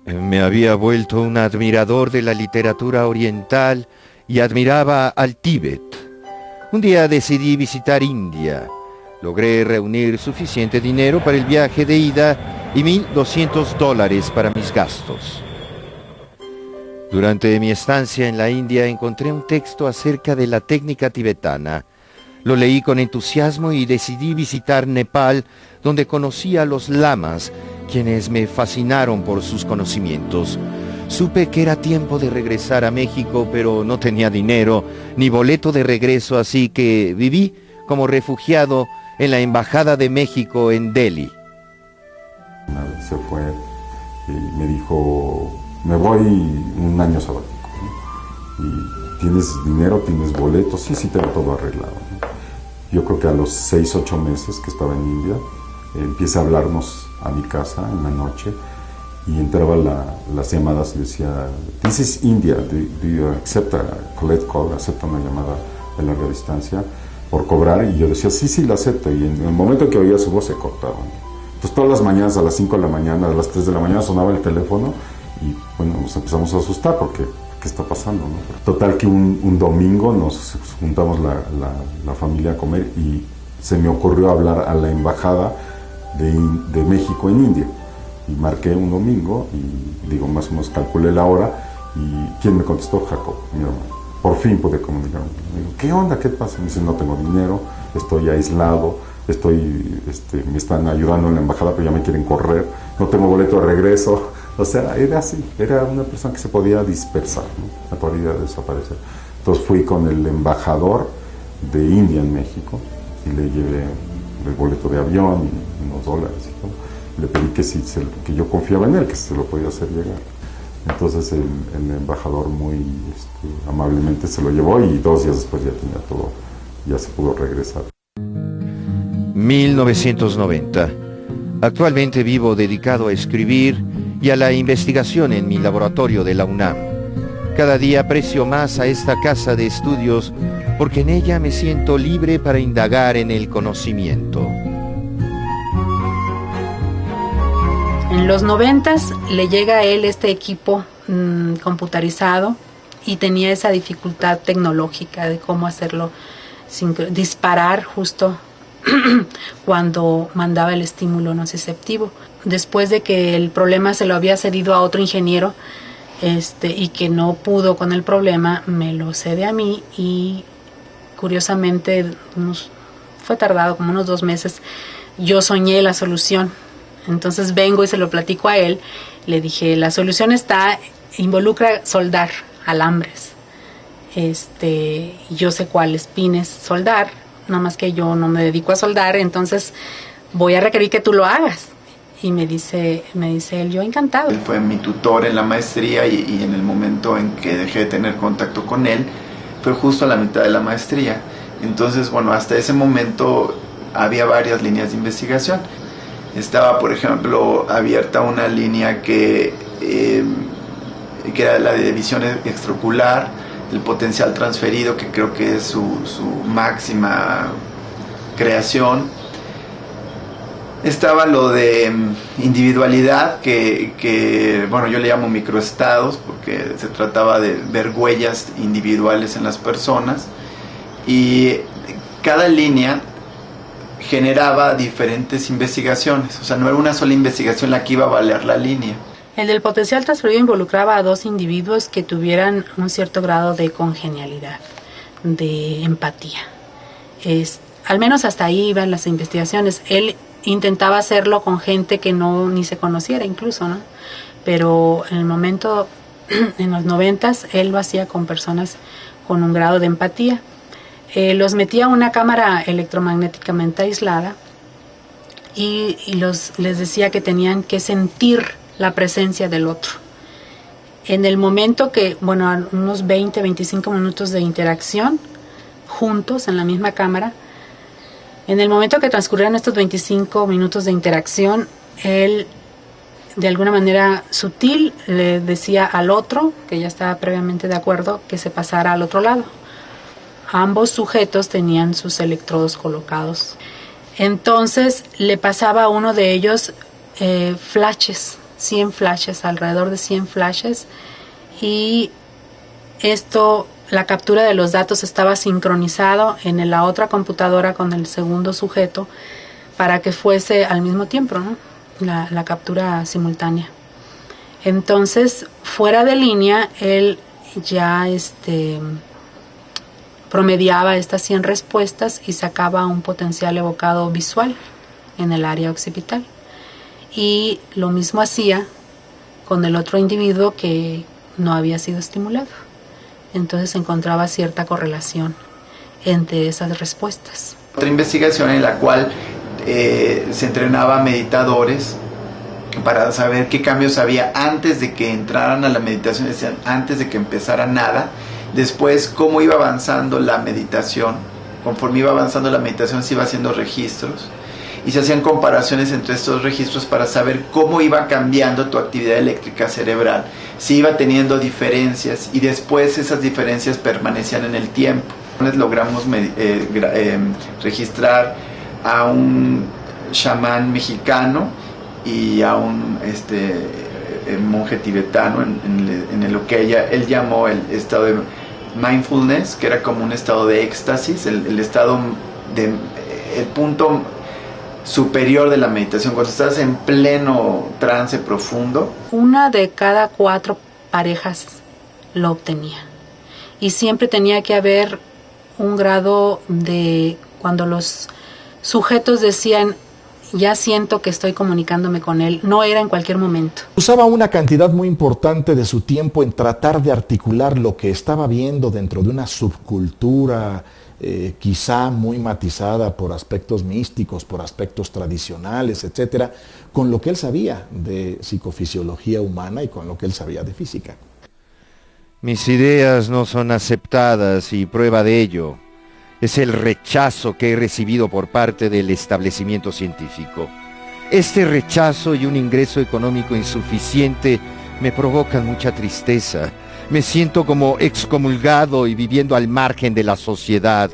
Me había vuelto un admirador de la literatura oriental y admiraba al Tíbet. Un día decidí visitar India. Logré reunir suficiente dinero para el viaje de ida y $1,200 para mis gastos. Durante mi estancia en la India encontré un texto acerca de la técnica tibetana. Lo leí con entusiasmo y decidí visitar Nepal, donde conocí a los lamas, quienes me fascinaron por sus conocimientos. Supe que era tiempo de regresar a México, pero no tenía dinero ni boleto de regreso, así que viví como refugiado en la Embajada de México en Delhi. Una vez se fue y me dijo, me voy un año sabático, ¿no? Y ¿tienes dinero? ¿Tienes boletos? Sí, tengo todo arreglado, ¿no? Yo creo que a los 6, 8 meses que estaba en India, empieza a hablarnos a mi casa en la noche y entraba las llamadas y decía, "This is India, do you accept a collect call?", acepta una llamada de larga distancia por cobrar, y yo decía, sí, la acepto, y en el momento que oía su voz se cortaba, ¿no? Entonces todas las mañanas a las 5 de la mañana, a las 3 de la mañana sonaba el teléfono y bueno, nos empezamos a asustar porque ¿qué está pasando, no? Total que un domingo nos juntamos la familia a comer y se me ocurrió hablar a la embajada de México en India, y marqué un domingo y digo, más o menos calculé la hora, y ¿quién me contestó? Jacob, mi hermano. Por fin pude comunicarme. Digo, ¿qué onda? ¿Qué pasa? Me dice, no tengo dinero, estoy aislado, me están ayudando en la embajada, pero ya me quieren correr, no tengo boleto de regreso. O sea, era así, era una persona que se podía dispersar, ¿no? Se podía desaparecer. Entonces fui con el embajador de India en México y le llevé el boleto de avión y unos dólares y todo. Le pedí que yo confiaba en él, que se lo podía hacer llegar. Entonces el embajador muy amablemente se lo llevó y 2 días después ya tenía todo, ya se pudo regresar. 1990. Actualmente vivo dedicado a escribir y a la investigación en mi laboratorio de la UNAM. Cada día aprecio más a esta casa de estudios porque en ella me siento libre para indagar en el conocimiento. En los 90s le llega a él este equipo computarizado y tenía esa dificultad tecnológica de cómo hacerlo disparar justo cuando mandaba el estímulo nociceptivo. Después de que el problema se lo había cedido a otro ingeniero y que no pudo con el problema, me lo cede a mí y curiosamente fue tardado como unos 2 meses. Yo soñé la solución. Entonces vengo y se lo platico a él. Le dije, la solución involucra soldar alambres. Yo sé cuáles pines soldar, nada más que yo no me dedico a soldar, entonces voy a requerir que tú lo hagas. Y me dice él, yo encantado. Él fue mi tutor en la maestría y en el momento en que dejé de tener contacto con él, fue justo a la mitad de la maestría. Entonces, bueno, hasta ese momento había varias líneas de investigación. Estaba, por ejemplo, abierta una línea que era la de visión extraocular, el potencial transferido, que creo que es su máxima creación. Estaba lo de individualidad, que bueno, yo le llamo microestados, porque se trataba de ver huellas individuales en las personas, y cada línea generaba diferentes investigaciones, o sea, no era una sola investigación la que iba a valer la línea. El del potencial transferido involucraba a 2 individuos que tuvieran un cierto grado de congenialidad, de empatía. Al menos hasta ahí iban las investigaciones. Él intentaba hacerlo con gente que ni se conociera incluso, ¿no? Pero en el momento, en los 90s, él lo hacía con personas con un grado de empatía. Los metía a una cámara electromagnéticamente aislada y les decía que tenían que sentir la presencia del otro. En el momento que, bueno, unos 20, 25 minutos de interacción juntos en la misma cámara, en el momento que transcurrieron estos 25 minutos de interacción, él de alguna manera sutil le decía al otro, que ya estaba previamente de acuerdo, que se pasara al otro lado. Ambos sujetos tenían sus electrodos colocados. Entonces le pasaba a uno de ellos flashes, 100 flashes, alrededor de 100 flashes, y esto, la captura de los datos estaba sincronizado en la otra computadora con el segundo sujeto para que fuese al mismo tiempo, ¿no? La captura simultánea. Entonces, fuera de línea, él ya promediaba estas 100 respuestas y sacaba un potencial evocado visual en el área occipital. Y lo mismo hacía con el otro individuo que no había sido estimulado. Entonces encontraba cierta correlación entre esas respuestas. Otra investigación en la cual se entrenaba a meditadores para saber qué cambios había antes de que entraran a la meditación, es decir, antes de que empezara nada. Después, cómo iba avanzando la meditación. Conforme iba avanzando la meditación, se iba haciendo registros y se hacían comparaciones entre estos registros para saber cómo iba cambiando tu actividad eléctrica cerebral, si iba teniendo diferencias, y después esas diferencias permanecían en el tiempo. Logramos registrar a un chamán mexicano y a un monje tibetano en lo que él llamó el estado de mindfulness, que era como un estado de éxtasis, el estado el punto superior de la meditación, cuando estás en pleno trance profundo. 1 de cada 4 parejas lo obtenía, y siempre tenía que haber un grado de, cuando los sujetos decían ya siento que estoy comunicándome con él, no era en cualquier momento. Usaba una cantidad muy importante de su tiempo en tratar de articular lo que estaba viendo dentro de una subcultura quizá muy matizada por aspectos místicos, por aspectos tradicionales, etcétera, con lo que él sabía de psicofisiología humana y con lo que él sabía de física. Mis ideas no son aceptadas y prueba de ello es el rechazo que he recibido por parte del establecimiento científico. Este rechazo y un ingreso económico insuficiente me provocan mucha tristeza. Me siento como excomulgado y viviendo al margen de la sociedad.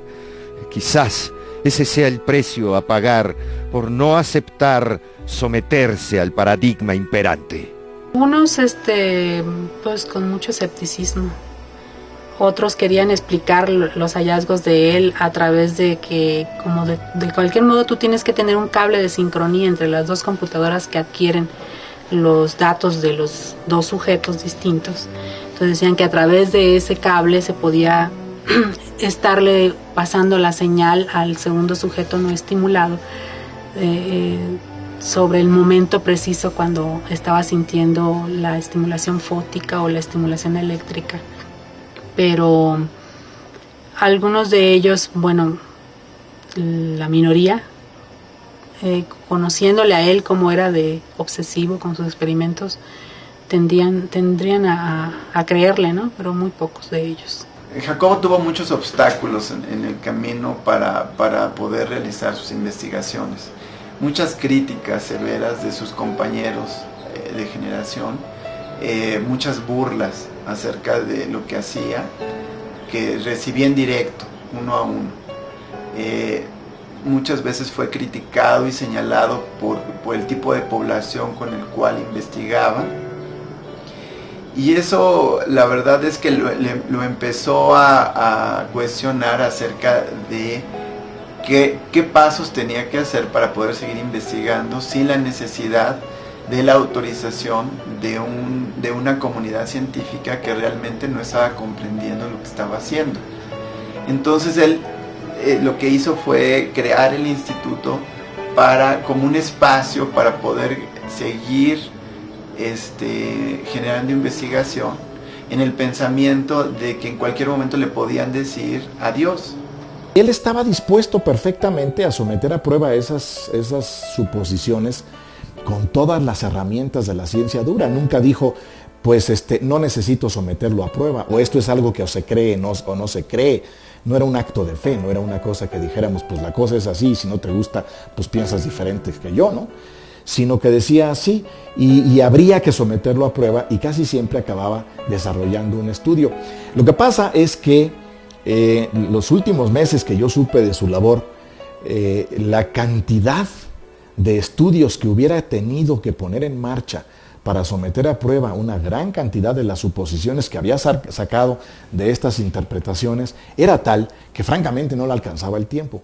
Quizás ese sea el precio a pagar por no aceptar someterse al paradigma imperante. Unos, pues con mucho escepticismo. Otros querían explicar los hallazgos de él a través de que, como de cualquier modo, tú tienes que tener un cable de sincronía entre las dos computadoras que adquieren los datos de los dos sujetos distintos. Entonces decían que a través de ese cable se podía estarle pasando la señal al segundo sujeto no estimulado sobre el momento preciso cuando estaba sintiendo la estimulación fótica o la estimulación eléctrica. Pero algunos de ellos, bueno, la minoría, conociéndole a él como era de obsesivo con sus experimentos, tendrían a creerle, ¿no? Pero muy pocos de ellos. Jacobo tuvo muchos obstáculos en el camino para poder realizar sus investigaciones. Muchas críticas severas de sus compañeros de generación, muchas burlas acerca de lo que hacía, que recibía en directo, uno a uno. Muchas veces fue criticado y señalado por el tipo de población con el cual investigaba. Y eso, la verdad es que lo empezó a cuestionar acerca de qué pasos tenía que hacer para poder seguir investigando sin la necesidad de la autorización de una comunidad científica que realmente no estaba comprendiendo lo que estaba haciendo. Entonces él lo que hizo fue crear el instituto como un espacio para poder seguir generando investigación en el pensamiento de que en cualquier momento le podían decir adiós. Él estaba dispuesto perfectamente a someter a prueba esas suposiciones con todas las herramientas de la ciencia dura. Nunca dijo, pues no necesito someterlo a prueba, o esto es algo que o se cree o no se cree. No era un acto de fe, no era una cosa que dijéramos, pues la cosa es así, si no te gusta, pues piensas diferente que yo, ¿no? Sino que decía así, y habría que someterlo a prueba, y casi siempre acababa desarrollando un estudio. Lo que pasa es que los últimos meses que yo supe de su labor, la cantidad de estudios que hubiera tenido que poner en marcha para someter a prueba una gran cantidad de las suposiciones que había sacado de estas interpretaciones era tal que francamente no le alcanzaba el tiempo.